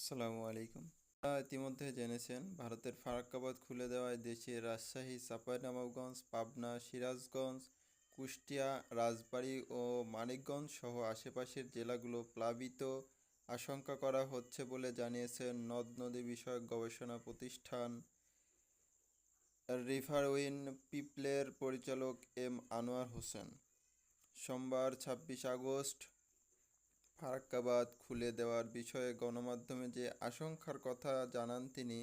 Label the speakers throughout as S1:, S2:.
S1: আসসালামু আলাইকুম। আপনারা ইতিমধ্যে জেনেছেন ভারতের ফারাক্কাবাদ খুলে দেওয়ায় দেশের রাজশাহী, চাঁপাইনবাবগঞ্জ, পাবনা, সিরাজগঞ্জ, কুষ্টিয়া, রাজবাড়ী ও মানিকগঞ্জ সহ আশেপাশের জেলাগুলো প্লাবিত আশঙ্কা করা হচ্ছে বলে জানিয়েছেন নদ-নদী বিষয়ক গবেষণা প্রতিষ্ঠান রিভারউইন পিপলের পরিচালক এম আনোয়ার হোসেন। সোমবার ২৬ আগস্ট ফারাক্কাবাদ খুলে দেওয়ার বিষয়ে গণমাধ্যমে যে আশঙ্কার কথা জানান তিনি।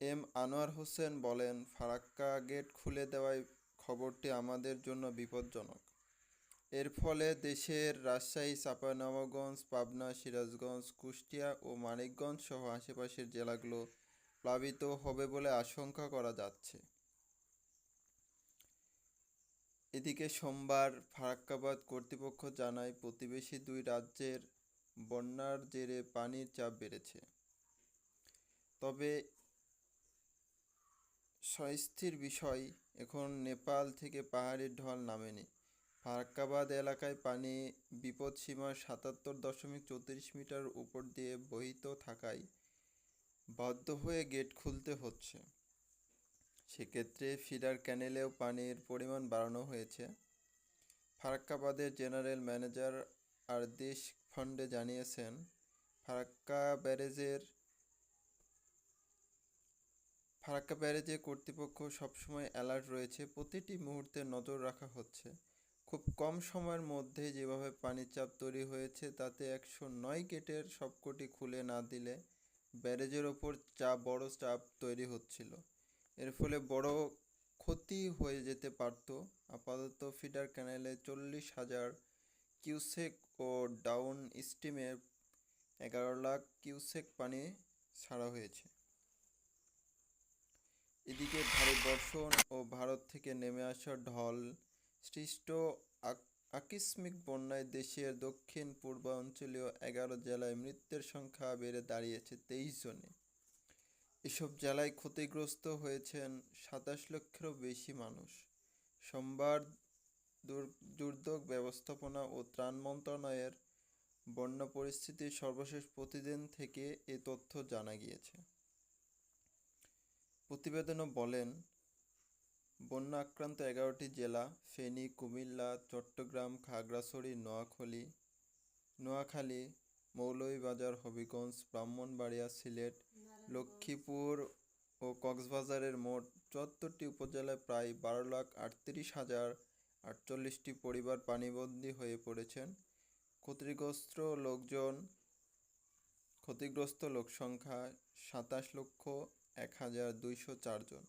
S1: এম আনোয়ার হোসেন বলেন, ফারাক্কা গেট খুলে দেওয়ায় খবরটি আমাদের জন্য বিপজ্জনক। এর ফলে দেশের রাজশাহী, চাঁপাইনবাবগঞ্জ, পাবনা, সিরাজগঞ্জ, কুষ্টিয়া ও মানিকগঞ্জ সহ আশেপাশের জেলাগুলো প্লাবিত হবে বলে আশঙ্কা করা যাচ্ছে। এদিকে সোমবার ফারাক্কাবাদ কর্তৃপক্ষ জানায়, প্রতিবেশী দুই রাজ্যের বন্যার জেরে পানির চাপ বেড়েছে। তবে স্বস্তির বিষয়, এখন নেপাল থেকে পাহাড়ি ঢল নামেনি। ফারাক্কাবাদ এলাকায় পানি বিপদসীমার ৭৭.৩৪ মিটার উপর দিয়ে বহিত থাকায় বাধ্য হয়ে গেট খুলতে হচ্ছে। সেক্ষেত্রে ফিডার ক্যানেলেও পানির পরিমাণ বাড়ানো হয়েছে। ফারাক্কাবাদের জেনারেল ম্যানেজার আরদেশ ফন্ডে জানিয়েছেন, ফারাক্কা ব্যারেজে কর্তৃপক্ষ সবসময় অ্যালার্ট রয়েছে, প্রতিটি মুহূর্তে নজর রাখা হচ্ছে। খুব কম সময়ের মধ্যে যেভাবে পানির চাপ তৈরি হয়েছে তাতে ১০৯ গেটের সবকটি খুলে না দিলে ব্যারেজের ওপর বড় চাপ তৈরি হচ্ছিল। এর ফলে বড় ক্ষতি হয়ে যেতে পারত। আপাতত ফিডার ক্যানেলে ৪০,০০০ কিউসেক ও ডাউন স্ট্রিমে ১১ লাখ কিউসেক পানি ছাড়া হয়েছে। এদিকে ভারী বর্ষণ ও ভারত থেকে নেমে আসা ঢল সৃষ্ট আকস্মিক বন্যায় দেশের দক্ষিণ পূর্বাঞ্চলীয় ১১ জেলায় মৃতের সংখ্যা বেড়ে দাঁড়িয়েছে ২৩ জনে। এসব জেলায় ক্ষতিগ্রস্ত হয়েছেন ২৭ লক্ষেরও বেশি মানুষ। সোমবার দুর্যোগ ব্যবস্থাপনা ও ত্রাণ মন্ত্রণালয়ের বন্যা পরিস্থিতির সর্বশেষ প্রতিদিন থেকে এ তথ্য জানা গিয়েছে। প্রতিবেদনে বলেন, বন্যা আক্রান্ত ১১টি জেলা ফেনী, কুমিল্লা, চট্টগ্রাম, খাগড়াছড়ি, নোয়াখালী, মৌলভীবাজার, হবিগঞ্জ, ব্রাহ্মণবাড়িয়া, সিলেট, লক্ষ্মীপুর ও কক্সবাজারের মোট ৭৪টি উপজেলায় প্রায় ১২,৩৮,০৪৮টি পরিবার পানিবন্দী হয়ে পড়েছেন। ক্ষতিগ্রস্ত লোকসংখ্যা ২৭,০১,২০৪ জন।